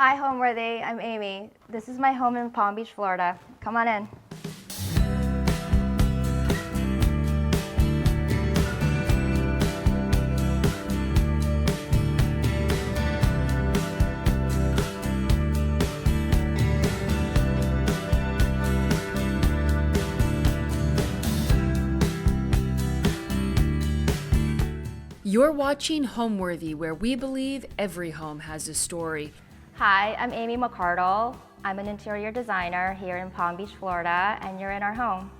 Hi, Homeworthy. I'm Amy. This is my home in Palm Beach, Florida. Come on in. You're watching Homeworthy, where we believe every home has a story. Hi, I'm Amy McArdle. I'm an interior designer here in Palm Beach, Florida, and you're in our home.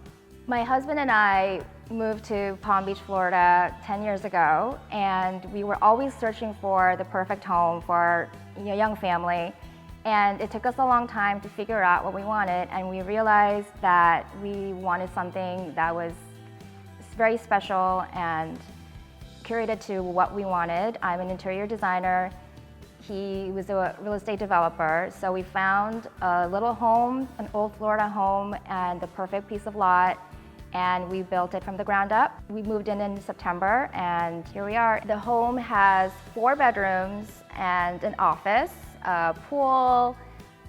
My husband and I moved to Palm Beach, Florida 10 years ago, and we were always searching for the perfect home for a young family. And it took us a long time to figure out what we wanted, and we realized that we wanted something that was very special and curated to what we wanted. I'm an interior designer. He was a real estate developer. So we found a little home, an old Florida home, and the perfect piece of lot, and we built it from the ground up. We moved in September, and here we are. The home has 4 bedrooms and an office, a pool,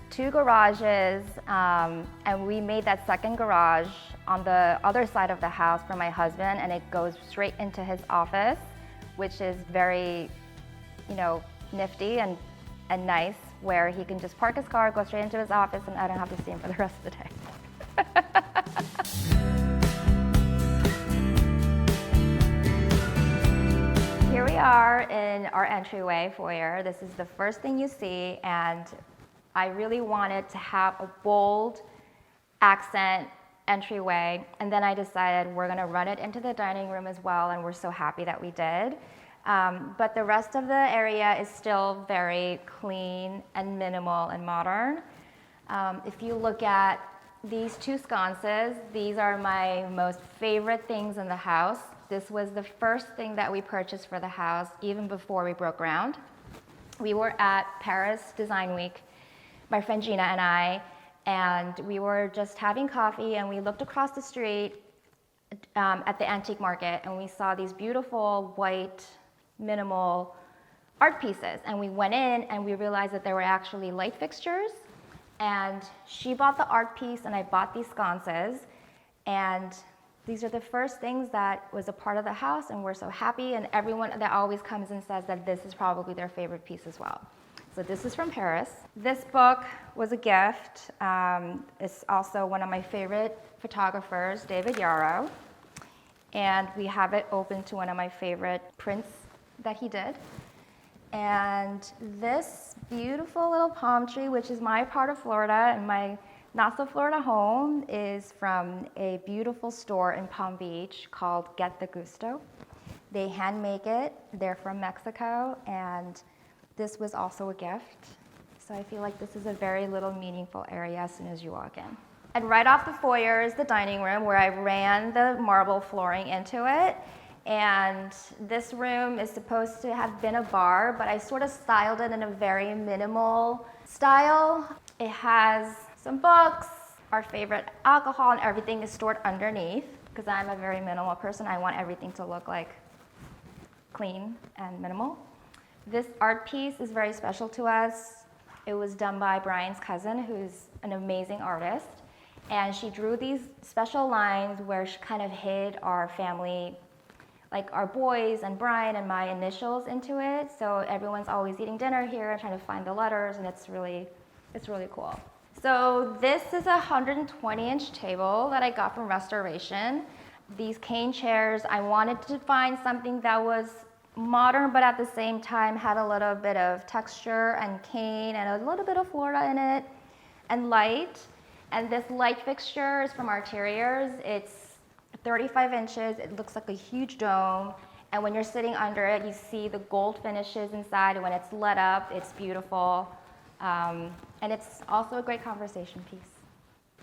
2 garages, and we made that second garage on the other side of the house for my husband, and it goes straight into his office, which is very, nifty and nice, where he can just park his car, go straight into his office, and I don't have to see him for the rest of the day. Here we are in our entryway foyer. This is the first thing you see, and I really wanted to have a bold accent entryway, and then I decided we're gonna run it into the dining room as well, and we're so happy that we did. But the rest of the area is still very clean and minimal and modern. If you look at these 2 sconces, these are my most favorite things in the house. This was the first thing that we purchased for the house, even before we broke ground. We were at Paris Design Week, my friend Gina and I, and we were just having coffee, and we looked across the street at the antique market, and we saw these beautiful white minimal art pieces, and we went in and we realized that there were actually light fixtures, and she bought the art piece and I bought these sconces, and these are the first things that was a part of the house, and we're so happy, and everyone that always comes and says that this is probably their favorite piece as well. So this is from Paris. This book was a gift. It's also one of my favorite photographers, David Yarrow, and we have it open to one of my favorite prints that he did. And this beautiful little palm tree, which is my part of Florida, and my not so Florida home, is from a beautiful store in Palm Beach called Get the Gusto. They hand make it. They're from Mexico, and this was also a gift. So I feel like this is a very little meaningful area as soon as you walk in. And right off the foyer is the dining room, where I ran the marble flooring into it. And this room is supposed to have been a bar, but I sort of styled it in a very minimal style. It has some books, our favorite alcohol, and everything is stored underneath, because I'm a very minimal person. I want everything to look like clean and minimal. This art piece is very special to us. It was done by Brian's cousin, who's an amazing artist. And she drew these special lines where she kind of hid our family, like our boys and Brian and my initials into it. So everyone's always eating dinner here and trying to find the letters, and it's really cool. So this is a 120-inch table that I got from Restoration. These cane chairs, I wanted to find something that was modern, but at the same time had a little bit of texture and cane and a little bit of Florida in it, and light. And this light fixture is from Arteriors. It's 35 inches, it looks like a huge dome, and when you're sitting under it, you see the gold finishes inside, and when it's lit up, it's beautiful. And it's also a great conversation piece.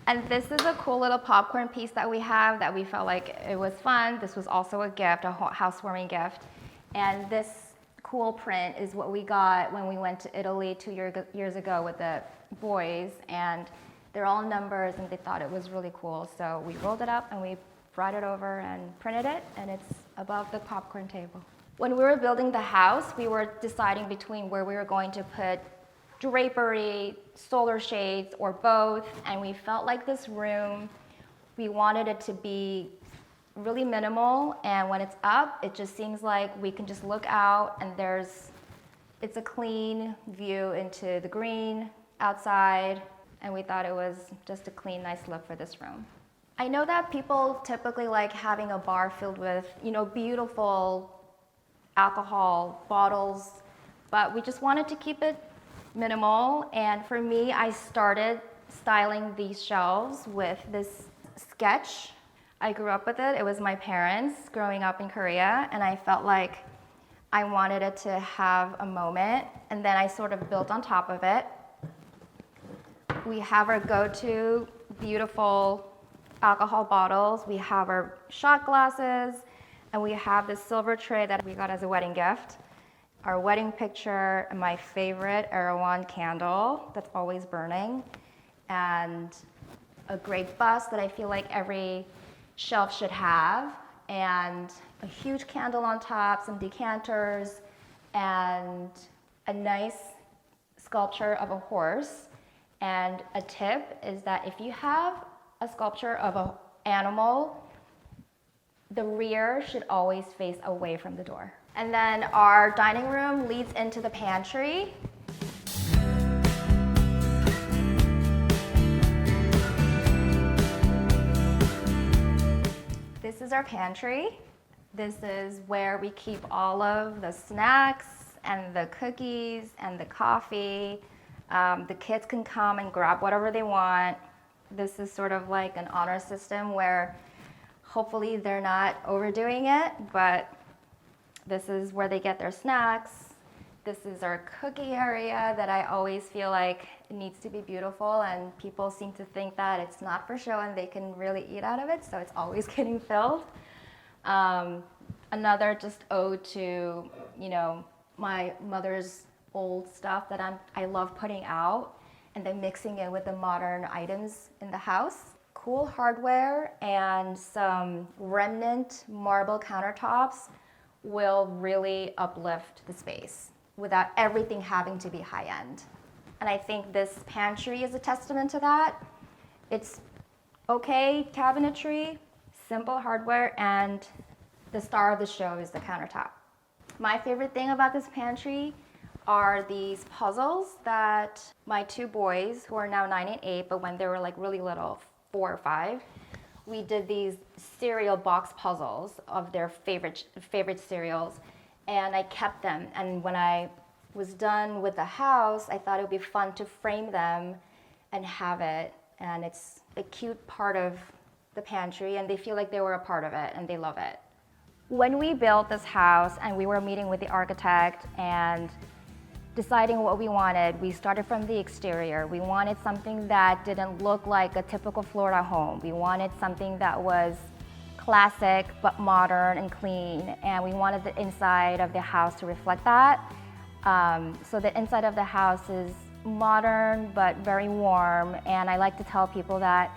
And this is a cool little popcorn piece that we have that we felt like it was fun. This was also a gift, a housewarming gift. And this cool print is what we got when we went to Italy 2 years ago with the boys, and they're all numbers, and they thought it was really cool. So we rolled it up and we brought it over and printed it, and it's above the popcorn table. When we were building the house, we were deciding between where we were going to put drapery, solar shades, or both, and we felt like this room, we wanted it to be really minimal, and when it's up, it just seems like we can just look out and it's a clean view into the green outside, and we thought it was just a clean, nice look for this room. I know that people typically like having a bar filled with, beautiful alcohol bottles, but we just wanted to keep it minimal. And for me, I started styling these shelves with this sketch. I grew up with it. It was my parents growing up in Korea, and I felt like I wanted it to have a moment, and then I sort of built on top of it. We have our go-to beautiful alcohol bottles, we have our shot glasses, and we have this silver tray that we got as a wedding gift, our wedding picture, and my favorite Erewhon candle that's always burning, and a great bust that I feel like every shelf should have, and a huge candle on top, some decanters, and a nice sculpture of a horse. And a tip is that if you have a sculpture of an animal, the rear should always face away from the door. And then our dining room leads into the pantry. This is our pantry. This is where we keep all of the snacks and the cookies and the coffee. The kids can come and grab whatever they want. This is sort of like an honor system where hopefully they're not overdoing it, but this is where they get their snacks. This is our cookie area that I always feel like it needs to be beautiful, and people seem to think that it's not for show and they can really eat out of it, so it's always getting filled. Another just ode to, my mother's old stuff that I love putting out, and then mixing it with the modern items in the house. Cool hardware and some remnant marble countertops will really uplift the space without everything having to be high-end. And I think this pantry is a testament to that. It's okay cabinetry, simple hardware, and the star of the show is the countertop. My favorite thing about this pantry are these puzzles that my two boys, who are now 9 and 8, but when they were like really little, 4 or 5, we did these cereal box puzzles of their favorite cereals, and I kept them. And when I was done with the house, I thought it would be fun to frame them and have it. And it's a cute part of the pantry, and they feel like they were a part of it, and they love it. When we built this house and we were meeting with the architect and deciding what we wanted, we started from the exterior. We wanted something that didn't look like a typical Florida home. We wanted something that was classic but modern and clean, and we wanted the inside of the house to reflect that. So the inside of the house is modern but very warm, and I like to tell people that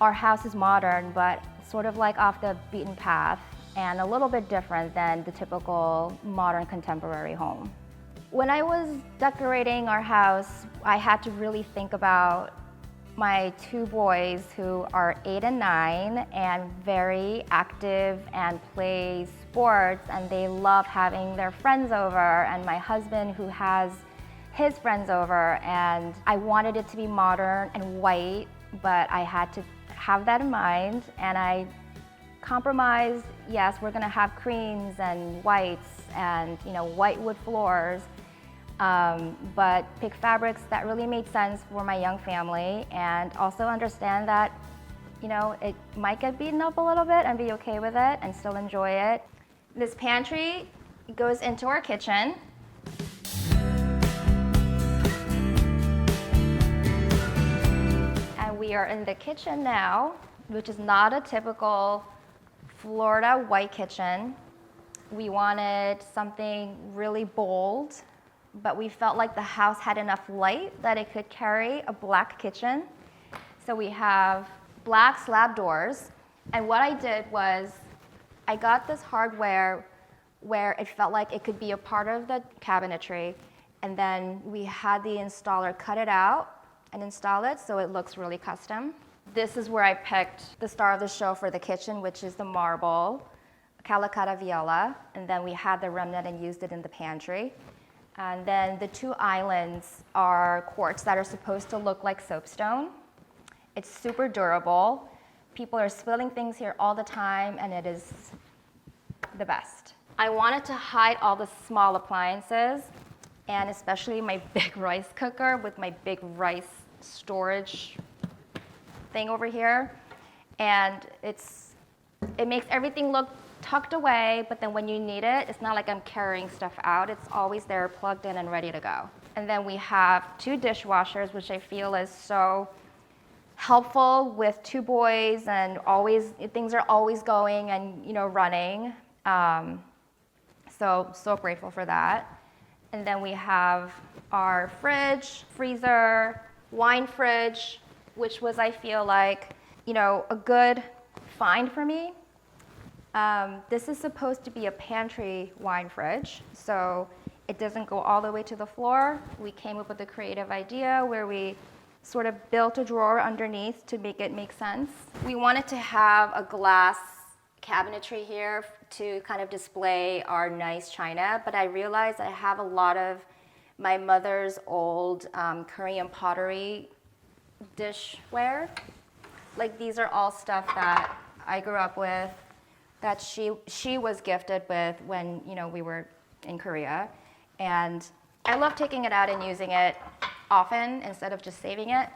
our house is modern but sort of like off the beaten path and a little bit different than the typical modern contemporary home. When I was decorating our house, I had to really think about my two boys who are 8 and 9 and very active and play sports, and they love having their friends over, and my husband who has his friends over, and I wanted it to be modern and white, but I had to have that in mind, and I compromised. Yes, we're gonna have creams and whites and white wood floors, but pick fabrics that really made sense for my young family, and also understand that it might get beaten up a little bit and be okay with it and still enjoy it. This pantry goes into our kitchen. And we are in the kitchen now, which is not a typical Florida white kitchen. We wanted something really bold, but we felt like the house had enough light that it could carry a black kitchen. So we have black slab doors, and what I did was I got this hardware where it felt like it could be a part of the cabinetry, And then we had the installer cut it out and install it so it looks really custom. This is where I picked the star of the show for the kitchen, which is the marble Calicata Viola. And then we had the remnant and used it in the pantry. And then the two islands are quartz that are supposed to look like soapstone. It's super durable. People are spilling things here all the time, and it is the best. I wanted to hide all the small appliances, and especially my big rice cooker with my big rice storage thing over here. And it makes everything look tucked away, but then when you need it, it's not like I'm carrying stuff out. It's always there, plugged in and ready to go. And then we have two dishwashers, which I feel is so helpful with two boys, and things are always going and running. So grateful for that. And then we have our fridge, freezer, wine fridge, which was, I feel like, a good find for me. This is supposed to be a pantry wine fridge, so it doesn't go all the way to the floor. We came up with a creative idea where we sort of built a drawer underneath to make it make sense. We wanted to have a glass cabinetry here to kind of display our nice china, but I realized I have a lot of my mother's old Korean pottery dishware. Like, these are all stuff that I grew up with, that she was gifted with when we were in Korea, and I love taking it out and using it often instead of just saving it,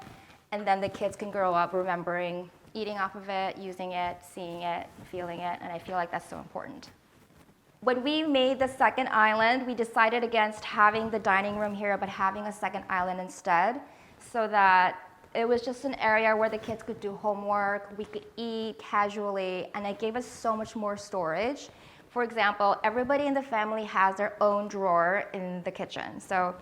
and then the kids can grow up remembering eating off of it, using it, seeing it, feeling it, and I feel like that's so important. When we made the second island, we decided against having the dining room here, but having a second island instead, so that it was just an area where the kids could do homework, we could eat casually, and it gave us so much more storage. For example, everybody in the family has their own drawer in the kitchen. So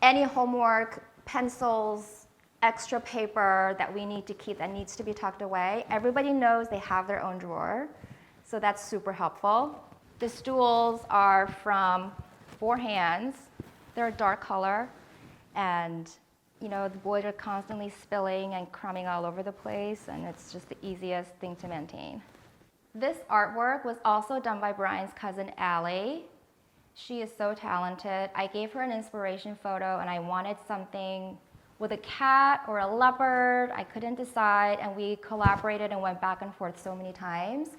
any homework, pencils, extra paper that we need to keep that needs to be tucked away, everybody knows they have their own drawer. So that's super helpful. The stools are from 4 Hands. They're a dark color, and the boys are constantly spilling and crumbing all over the place, and it's just the easiest thing to maintain. This artwork was also done by Brian's cousin, Allie. She is so talented. I gave her an inspiration photo, and I wanted something with a cat or a leopard. I couldn't decide, and we collaborated and went back and forth so many times.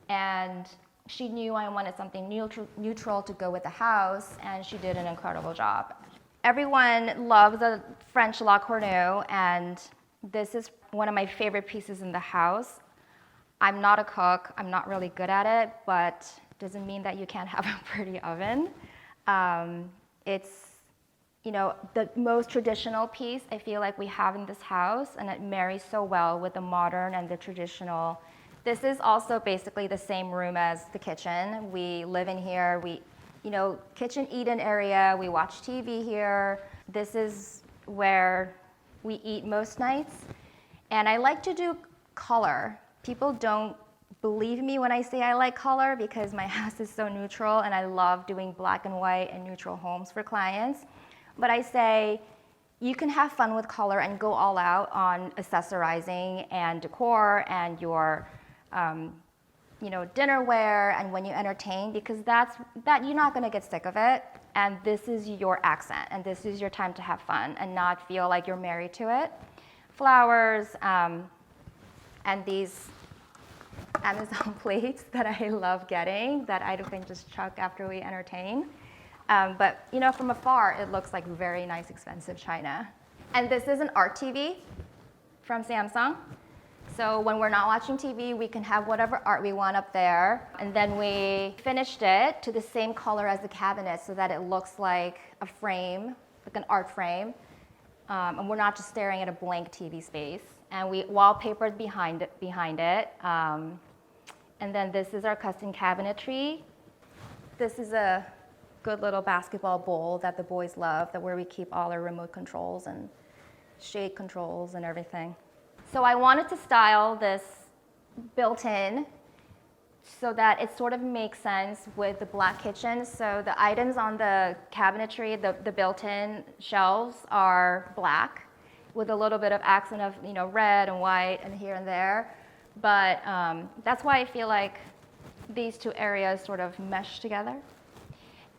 And she knew I wanted something neutral to go with the house, and she did an incredible job. Everyone loves the French La Cornue, and this is one of my favorite pieces in the house. I'm not a cook, I'm not really good at it, but doesn't mean that you can't have a pretty oven. It's the most traditional piece I feel like we have in this house, and it marries so well with the modern and the traditional. This is also basically the same room as the kitchen. We live in here, kitchen eat-in area, we watch TV here. This is where we eat most nights. And I like to do color. People don't believe me when I say I like color because my house is so neutral, and I love doing black and white and neutral homes for clients. But I say you can have fun with color and go all out on accessorizing and decor and your dinnerware and when you entertain, because that you're not going to get sick of it, and this is your accent, and this is your time to have fun and not feel like you're married to it. Flowers, and these Amazon plates that I love getting that I can just chuck after we entertain. But from afar, it looks like very nice, expensive china. And this is an art TV from Samsung. So when we're not watching TV, we can have whatever art we want up there. And then we finished it to the same color as the cabinet so that it looks like a frame, like an art frame. And we're not just staring at a blank TV space. And we wallpapered behind it. And then this is our custom cabinetry. This is a good little basketball bowl that the boys love, where we keep all our remote controls and shade controls and everything. So I wanted to style this built-in so that it sort of makes sense with the black kitchen. So the items on the cabinetry, the built-in shelves are black with a little bit of accent of red and white and here and there. But that's why I feel like these two areas sort of mesh together.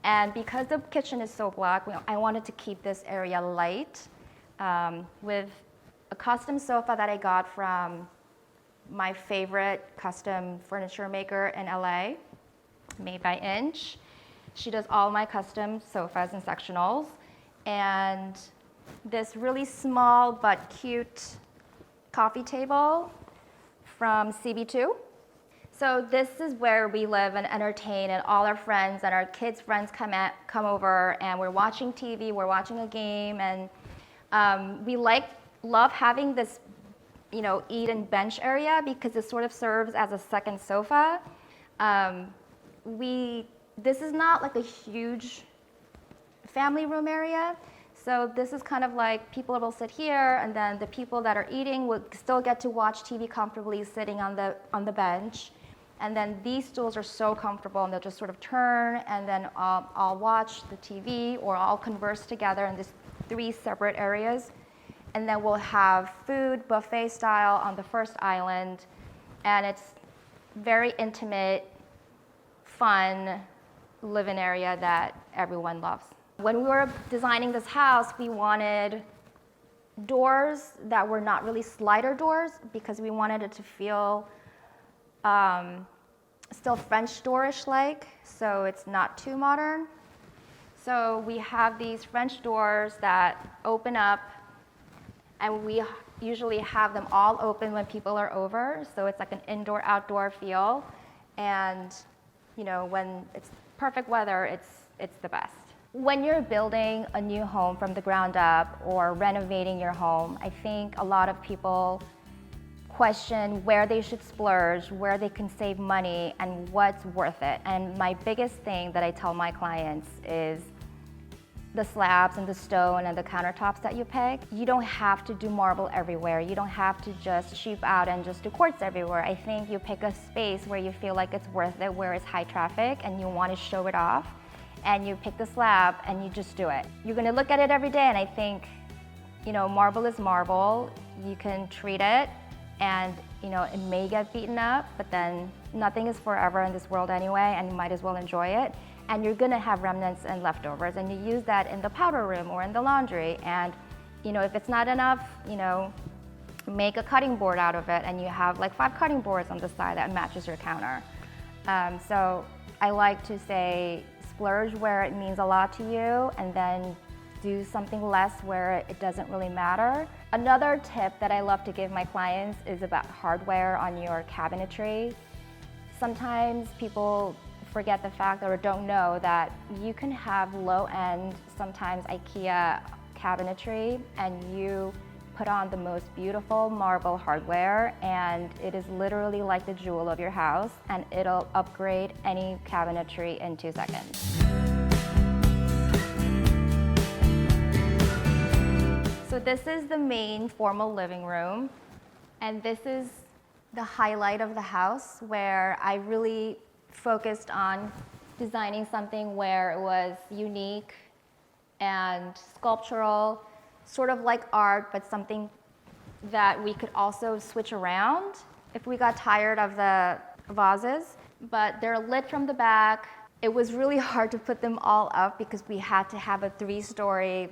And because the kitchen is so black, I wanted to keep this area light with a custom sofa that I got from my favorite custom furniture maker in LA, made by Inch. She does all my custom sofas and sectionals. And this really small but cute coffee table from CB2. So this is where we live and entertain, and all our friends and our kids' friends come over, and we're watching TV, we're watching a game, and we love having this eat and bench area because it sort of serves as a second sofa. This is not like a huge family room area. So this is kind of like people will sit here, and then the people that are eating will still get to watch TV comfortably sitting on the bench. And then these stools are so comfortable, and they'll just sort of turn, and then I'll watch the TV, or I'll converse together in these 3 separate areas. And then we'll have food, buffet style, on the first island. And it's very intimate, fun, live-in area that everyone loves. When we were designing this house, we wanted doors that were not really slider doors because we wanted it to feel still French doorish like, so it's not too modern. So we have these French doors that open up, and we usually have them all open when people are over, so it's like an indoor-outdoor feel. And when it's perfect weather, it's the best. When you're building a new home from the ground up or renovating your home, I think a lot of people question where they should splurge, where they can save money, and what's worth it. And my biggest thing that I tell my clients is the slabs and the stone and the countertops that you pick. You don't have to do marble everywhere. You don't have to just cheap out and just do quartz everywhere. I think you pick a space where you feel like it's worth it, where it's high traffic and you want to show it off, and you pick the slab and you just do it. You're gonna look at it every day, and I think, marble is marble. You can treat it, and it may get beaten up, but then nothing is forever in this world anyway, and you might as well enjoy it. And you're gonna have remnants and leftovers, and you use that in the powder room or in the laundry. And if it's not enough, make a cutting board out of it, and you have like 5 cutting boards on the side that matches your counter. So I like to say splurge where it means a lot to you, and then do something less where it doesn't really matter. Another tip that I love to give my clients is about hardware on your cabinetry. Sometimes people forget the fact or don't know that you can have low-end, sometimes IKEA cabinetry, and you put on the most beautiful marble hardware, and it is literally like the jewel of your house, and it'll upgrade any cabinetry in 2 seconds. So this is the main formal living room, and this is the highlight of the house, where I really focused on designing something where it was unique and sculptural, sort of like art, but something that we could also switch around if we got tired of the vases. But they're lit from the back. It was really hard to put them all up because we had to have a 3-story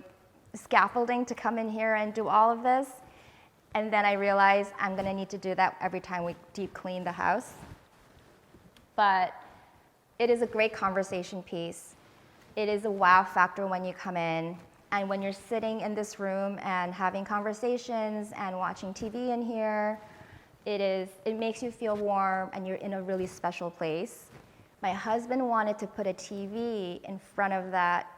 scaffolding to come in here and do all of this. And then I realized I'm gonna need to do that every time we deep clean the house. But it is a great conversation piece. It is a wow factor when you come in. And when you're sitting in this room and having conversations and watching TV in here, it makes you feel warm, and you're in a really special place. My husband wanted to put a TV in front of that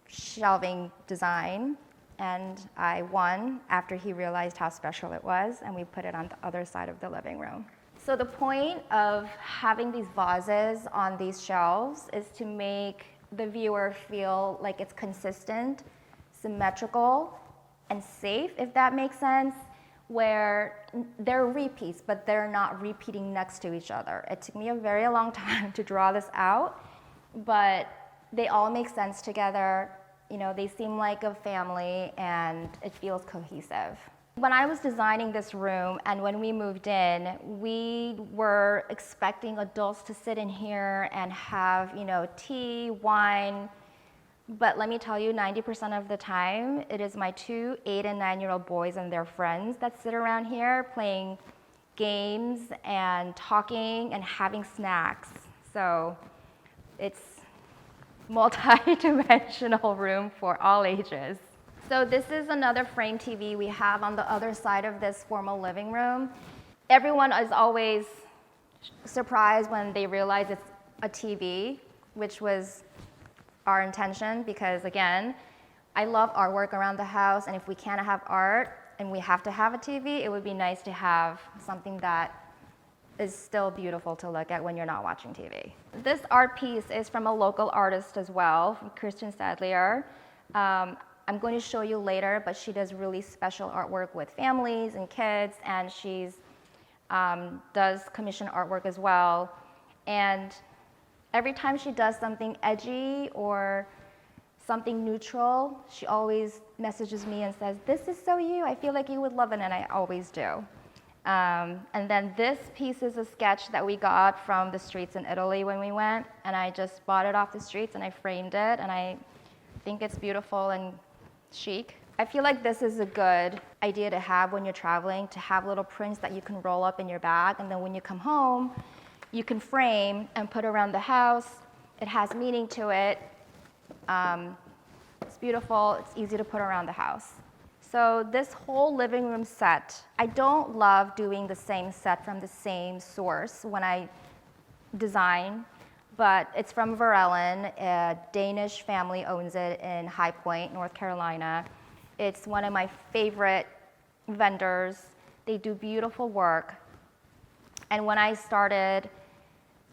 shelving design, and I won after he realized how special it was, and we put it on the other side of the living room. So the point of having these vases on these shelves is to make the viewer feel like it's consistent, symmetrical, and safe, if that makes sense, where they're repeats, but they're not repeating next to each other. It took me a very long time to draw this out, but they all make sense together. You know, they seem like a family and it feels cohesive. When I was designing this room and when we moved in, we were expecting adults to sit in here and have, you know, tea, wine. But let me tell you, 90% of the time, it is my 2 8 and 9-year-old boys and their friends that sit around here playing games and talking and having snacks. So it's multi-dimensional room for all ages. So this is another frame TV we have on the other side of this formal living room. Everyone is always surprised when they realize it's a TV, which was our intention because, again, I love artwork around the house, and if we can't have art and we have to have a TV, it would be nice to have something that is still beautiful to look at when you're not watching TV. This art piece is from a local artist as well, from Christian Sadlier. I'm going to show you later, but she does really special artwork with families and kids, and she's does commission artwork as well. And every time she does something edgy or something neutral, she always messages me and says, "This is so you, I feel like you would love it," and I always do. And then this piece is a sketch that we got from the streets in Italy when we went, and I just bought it off the streets and I framed it, and I think it's beautiful and chic. I feel like this is a good idea to have when you're traveling, to have little prints that you can roll up in your bag, and then when you come home, you can frame and put around the house. It has meaning to it. It's beautiful. It's easy to put around the house. So this whole living room set, I don't love doing the same set from the same source when I design, but it's from Verellen. A Danish family owns it in High Point, North Carolina. It's one of my favorite vendors. They do beautiful work. And when I started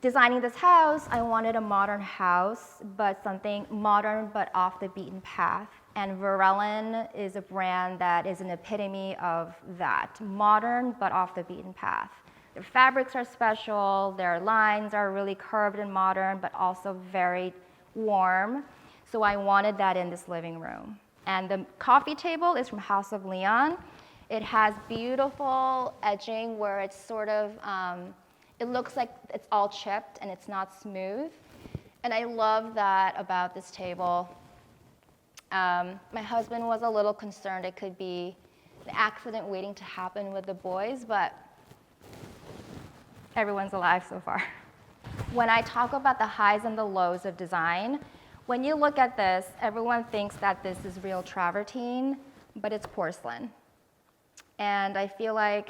designing this house, I wanted a modern house, but something modern but off the beaten path. And Verellen is a brand that is an epitome of that, modern but off the beaten path. Their fabrics are special, their lines are really curved and modern, but also very warm. So I wanted that in this living room. And the coffee table is from House of Leon. It has beautiful edging where it's sort of, it looks like it's all chipped and it's not smooth. And I love that about this table. My husband was a little concerned it could be an accident waiting to happen with the boys, but everyone's alive so far. When I talk about the highs and the lows of design, when you look at this, everyone thinks that this is real travertine, but it's porcelain. And I feel like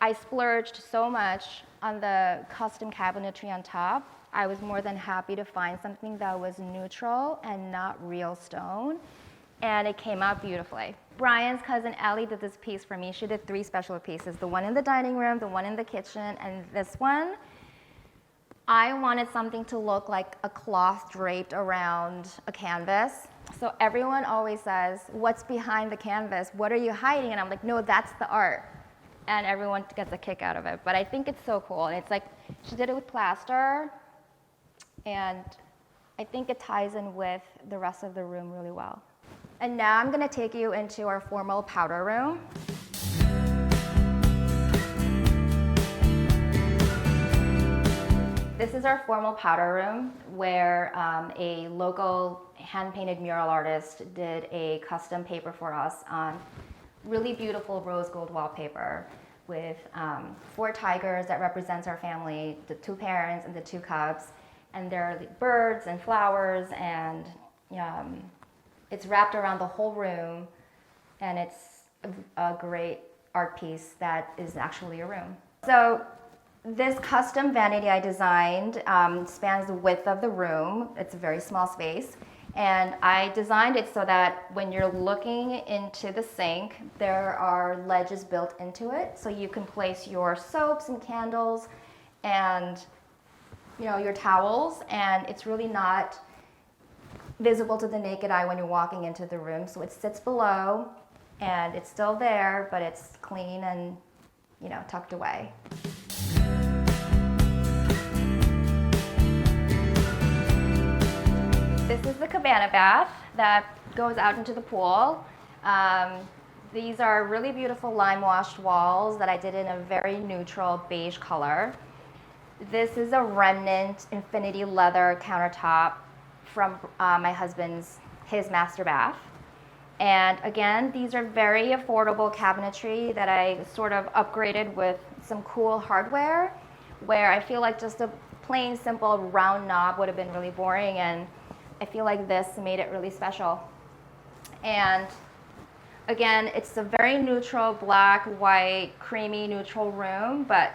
I splurged so much on the custom cabinetry on top. I was more than happy to find something that was neutral and not real stone, and it came out beautifully. Brian's cousin Ellie did this piece for me. She did 3 special pieces, the one in the dining room, the one in the kitchen, and this one. I wanted something to look like a cloth draped around a canvas. So everyone always says, "What's behind the canvas? What are you hiding?" And I'm like, "No, that's the art." And everyone gets a kick out of it. But I think it's so cool. And it's like, she did it with plaster, and I think it ties in with the rest of the room really well. And now I'm gonna take you into our formal powder room. This is our formal powder room where a local hand-painted mural artist did a custom paper for us on really beautiful rose gold wallpaper with 4 tigers that represents our family, the 2 parents and the 2 cubs, and there are birds and flowers, and it's wrapped around the whole room, and it's a great art piece that is actually a room. So this custom vanity I designed spans the width of the room. It's a very small space. And I designed it so that when you're looking into the sink, there are ledges built into it. So you can place your soaps and candles and your towels, and it's really not visible to the naked eye when you're walking into the room. So it sits below, and it's still there, but it's clean and, you know, tucked away. This is the cabana bath that goes out into the pool. These are really beautiful lime washed walls that I did in a very neutral beige color. This is a remnant infinity leather countertop from my husband's, his master bath. And again, these are very affordable cabinetry that I sort of upgraded with some cool hardware, where I feel like just a plain simple round knob would have been really boring, and I feel like this made it really special. And again, it's a very neutral black, white, creamy neutral room, but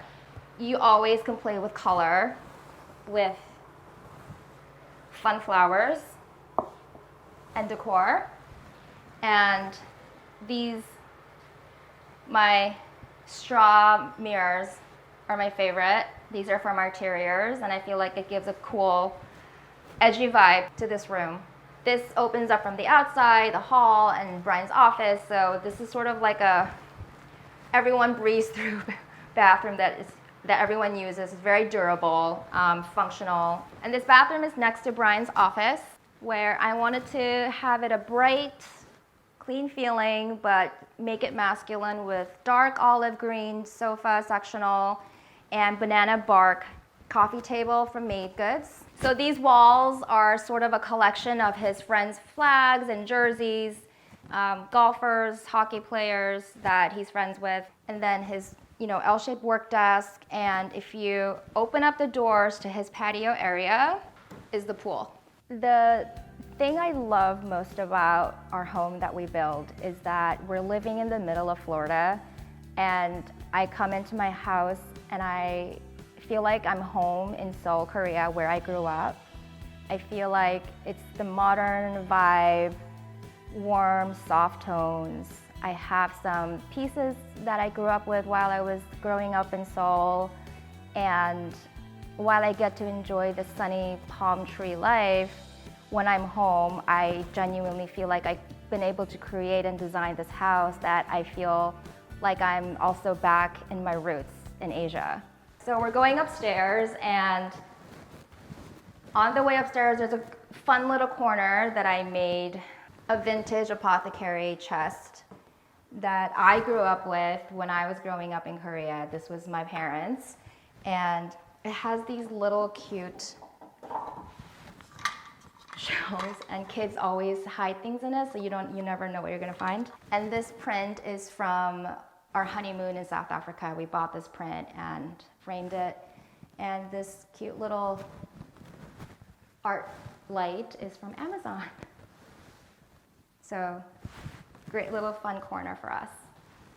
you always can play with color with fun flowers and decor. And these, my straw mirrors are my favorite. These are from Arteriors, and I feel like it gives a cool, edgy vibe to this room. This opens up from the outside, the hall, and Brian's office, so this is sort of like a everyone breathes through bathroom that everyone uses. It's very durable, functional. And this bathroom is next to Brian's office, where I wanted to have it a bright, clean feeling, but make it masculine with dark olive green sofa sectional and banana bark coffee table from Made Goods. So these walls are sort of a collection of his friends' flags and jerseys, golfers, hockey players that he's friends with, and then his, you know, L-shaped work desk. And if you open up the doors to his patio area is the pool. The thing I love most about our home that we build is that we're living in the middle of Florida, and I come into my house and I feel like I'm home in Seoul, Korea, where I grew up. I feel like it's the modern vibe, warm, soft tones. I have some pieces that I grew up with while I was growing up in Seoul, and while I get to enjoy the sunny palm tree life, when I'm home, I genuinely feel like I've been able to create and design this house that I feel like I'm also back in my roots in Asia. So we're going upstairs, and on the way upstairs, there's a fun little corner that I made, a vintage apothecary chest that I grew up with when I was growing up in Korea. This was my parents, and it has these little cute shelves, and kids always hide things in it, so you never know what you're gonna find. And this print is from our honeymoon in South Africa. We bought this print and framed it, and this cute little art light is from Amazon. So great little fun corner for us.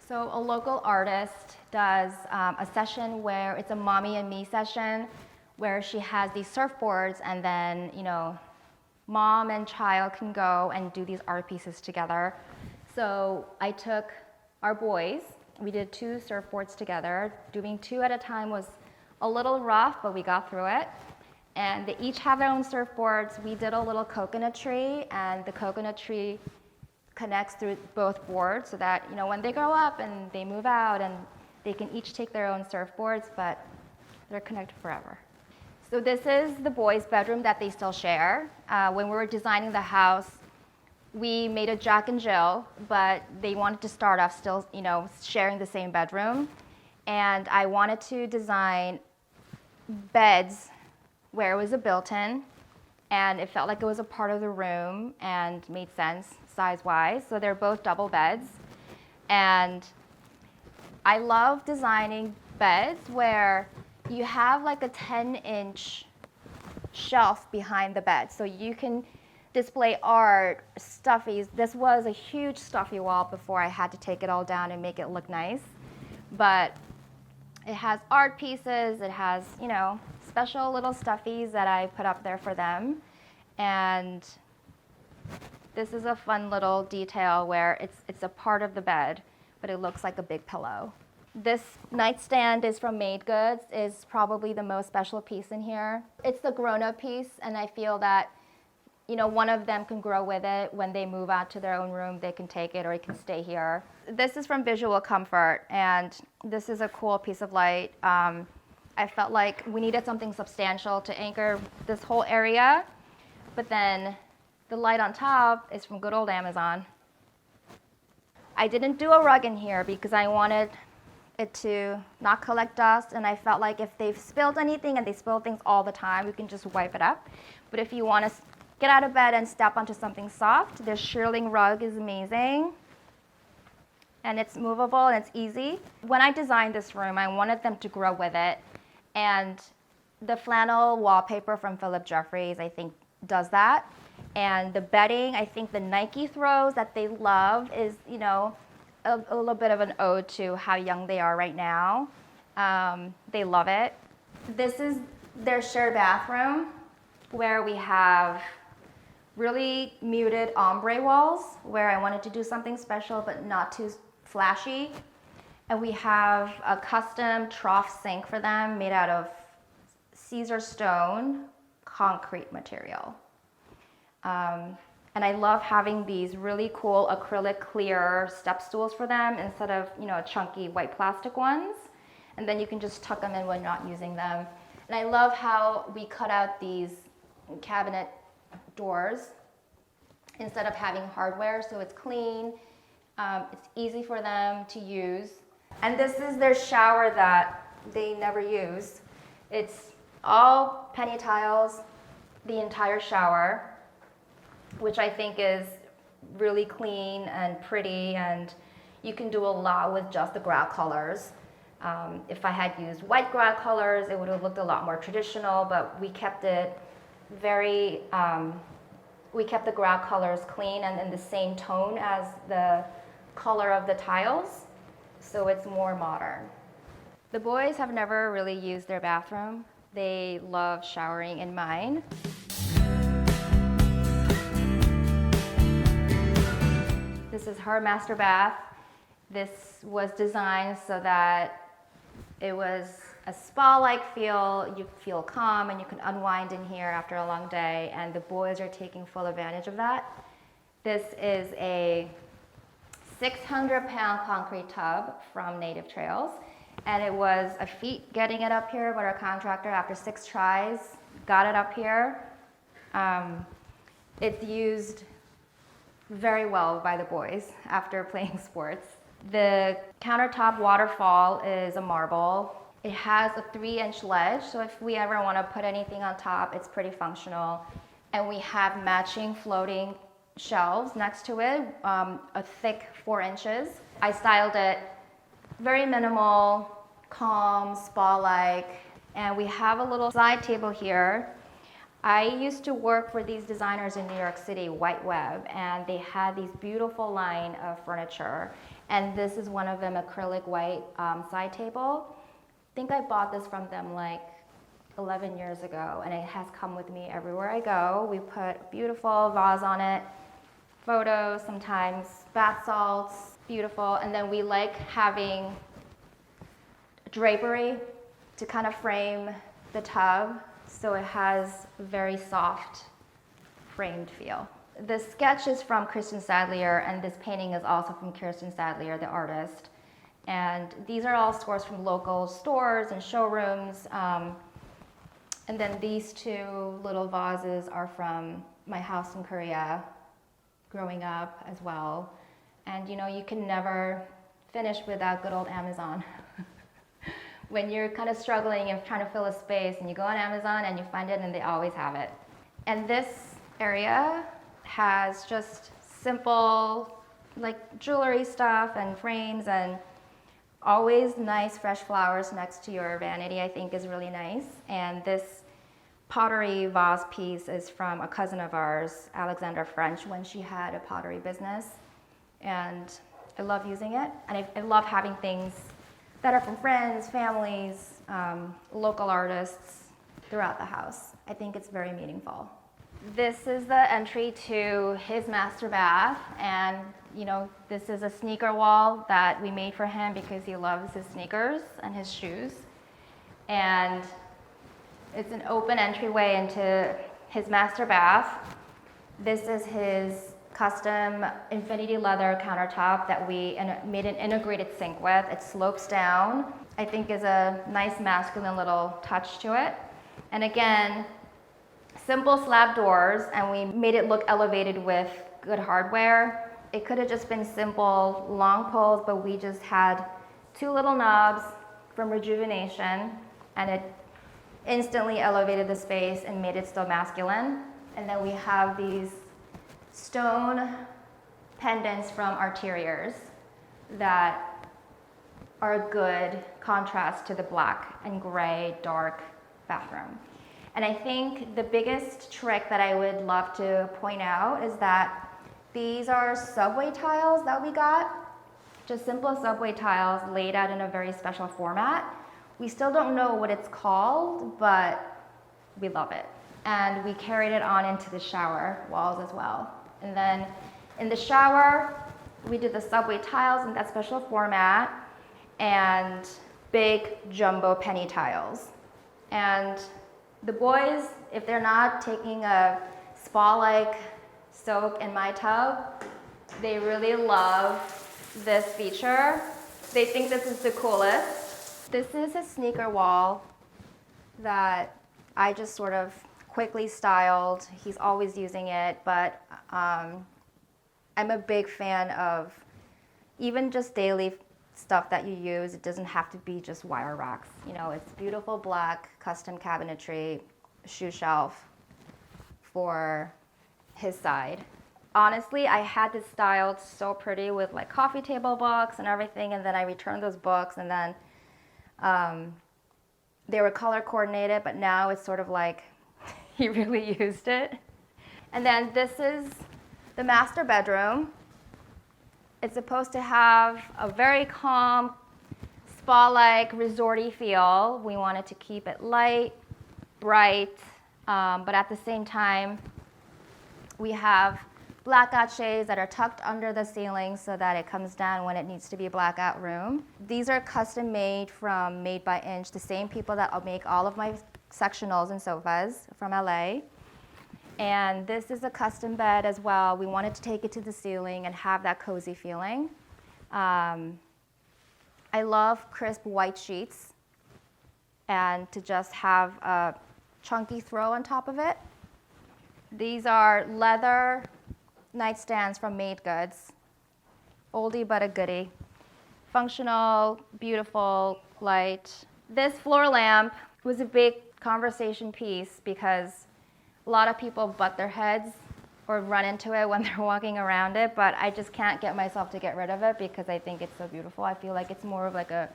So a local artist does a session where it's a mommy and me session, where she has these surfboards, and then, you know, mom and child can go and do these art pieces together. So I took our boys, we did 2 surfboards together. Doing 2 at a time was a little rough, but we got through it. And they each have their own surfboards. We did a little coconut tree, and the coconut tree connects through both boards so that, you know, when they grow up and they move out, and they can each take their own surfboards, but they're connected forever. So this is the boys' bedroom that they still share. When we were designing the house, we made a Jack and Jill, but they wanted to start off still, you know, sharing the same bedroom. And I wanted to design beds where it was a built-in, and it felt like it was a part of the room and made sense size-wise. So they're both double beds. And I love designing beds where you have like a 10-inch shelf behind the bed, so you can display art, stuffies. This was a huge stuffy wall before I had to take it all down and make it look nice. But it has art pieces, it has, you know, special little stuffies that I put up there for them. And this is a fun little detail where it's a part of the bed, but it looks like a big pillow. This nightstand is from Made Goods, is probably the most special piece in here. It's the grown-up piece, and I feel that one of them can grow with it. When they move out to their own room, they can take it or it can stay here. This is from Visual Comfort, and this is a cool piece of light. I felt like we needed something substantial to anchor this whole area, but then the light on top is from good old Amazon. I didn't do a rug in here because I wanted it to not collect dust, and I felt like if they've spilled anything, and they spill things all the time, we can just wipe it up. But if you want to get out of bed and step onto something soft, this shearling rug is amazing, and it's movable and it's easy. When I designed this room, I wanted them to grow with it, and the flannel wallpaper from Philip Jeffries, I think, does that. And the bedding, I think the Nike throws that they love is, a little bit of an ode to how young they are right now. They love it. This is their shared bathroom, where we have really muted ombre walls, where I wanted to do something special but not too flashy. And we have a custom trough sink for them made out of Caesar stone concrete material. And I love having these really cool acrylic clear step stools for them instead of, chunky white plastic ones. And then you can just tuck them in when not using them. And I love how we cut out these cabinet doors instead of having hardware, so it's clean. It's easy for them to use. And this is their shower that they never use. It's all penny tiles, the entire shower, which I think is really clean and pretty, and you can do a lot with just the grout colors. If I had used white grout colors, it would have looked a lot more traditional, but we kept it we kept the grout colors clean and in the same tone as the color of the tiles, so it's more modern. The boys have never really used their bathroom. They love showering in mine. This is her master bath. This was designed so that it was a spa-like feel. You feel calm and you can unwind in here after a long day, and the boys are taking full advantage of that. This is a 600-pound concrete tub from Native Trails, and it was a feat getting it up here, but our contractor, after 6 tries, got it up here. It's used very well by the boys after playing sports. The countertop waterfall is a marble. It has a 3-inch ledge, so if we ever want to put anything on top, it's pretty functional. And we have matching floating shelves next to it, a thick 4 inches. I styled it very minimal, calm, spa-like, and we have a little side table here. I used to work for these designers in New York City, White Web, and they had these beautiful line of furniture. And this is one of them, acrylic white side table. I think I bought this from them like 11 years ago, and it has come with me everywhere I go. We put a beautiful vase on it, photos, sometimes bath salts, beautiful. And then we like having drapery to kind of frame the tub, so it has a very soft framed feel. The sketch is from Kirsten Sadlier, and this painting is also from Kirsten Sadlier, the artist. And these are all sourced from local stores and showrooms. And then these 2 little vases are from my house in Korea, growing up as well. And you can never finish without good old Amazon. When you're kind of struggling and trying to fill a space, and you go on Amazon and you find it, and they always have it. And this area has just simple, like jewelry stuff and frames, and always nice fresh flowers next to your vanity, I think is really nice. And this pottery vase piece is from a cousin of ours, Alexandra French, when she had a pottery business. And I love using it, and I love having things that are from friends, families, local artists throughout the house. I think it's very meaningful. This is the entry to his master bath, and this is a sneaker wall that we made for him because he loves his sneakers and his shoes. And it's an open entryway into his master bath. This is his custom infinity leather countertop that we made an integrated sink with. It slopes down. I think is a nice masculine little touch to it. And again, simple slab doors, and we made it look elevated with good hardware. It could have just been simple long poles, but we just had two little knobs from Rejuvenation, and it instantly elevated the space and made it still masculine. And then we have these stone pendants from Arteriors that are a good contrast to the black and gray dark bathroom. And I think the biggest trick that I would love to point out is that these are subway tiles that we got, just simple subway tiles laid out in a very special format. We still don't know what it's called, but we love it. And we carried it on into the shower walls as well. And then in the shower, we did the subway tiles in that special format and big jumbo penny tiles. And the boys, if they're not taking a spa-like soak in my tub, they really love this feature. They think this is the coolest. This is a sneaker wall that I just sort of quickly styled. He's always using it, but I'm a big fan of even just daily stuff that you use. It doesn't have to be just wire racks. You know, it's beautiful black custom cabinetry, shoe shelf for his side. Honestly, I had this styled so pretty with like coffee table books and everything, and then I returned those books, and then they were color coordinated, but now it's sort of like he really used it. And then this is the master bedroom. It's supposed to have a very calm, spa-like, resorty feel. We wanted to keep it light, bright, but at the same time, we have blackout shades that are tucked under the ceiling so that it comes down when it needs to be a blackout room. These are custom made from Made by Inch, the same people that make all of my sectionals and sofas from LA. And this is a custom bed as well. We wanted to take it to the ceiling and have that cozy feeling. I love crisp white sheets and to just have a chunky throw on top of it. These are leather nightstands from Made Goods. Oldie but a goodie. Functional, beautiful, light. This floor lamp was a big conversation piece because a lot of people butt their heads or run into it when they're walking around it, but I just can't get myself to get rid of it because I think it's so beautiful. I feel like it's more of like a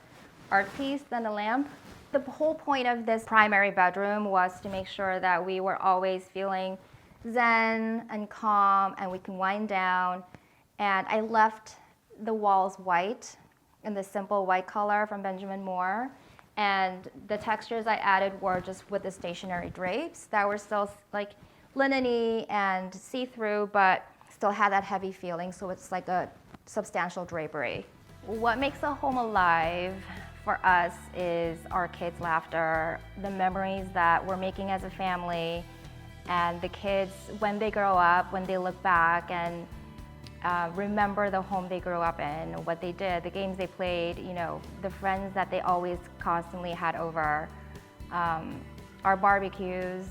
art piece than a lamp. The whole point of this primary bedroom was to make sure that we were always feeling zen and calm and we can wind down. And I left the walls white in the simple white color from Benjamin Moore. And the textures I added were just with the stationary drapes that were still like linen-y and see-through, but still had that heavy feeling, so it's like a substantial drapery. What makes a home alive for us is our kids' laughter, the memories that we're making as a family, and the kids, when they grow up, when they look back and remember the home they grew up in, what they did, the games they played, you know, the friends that they always constantly had over, our barbecues,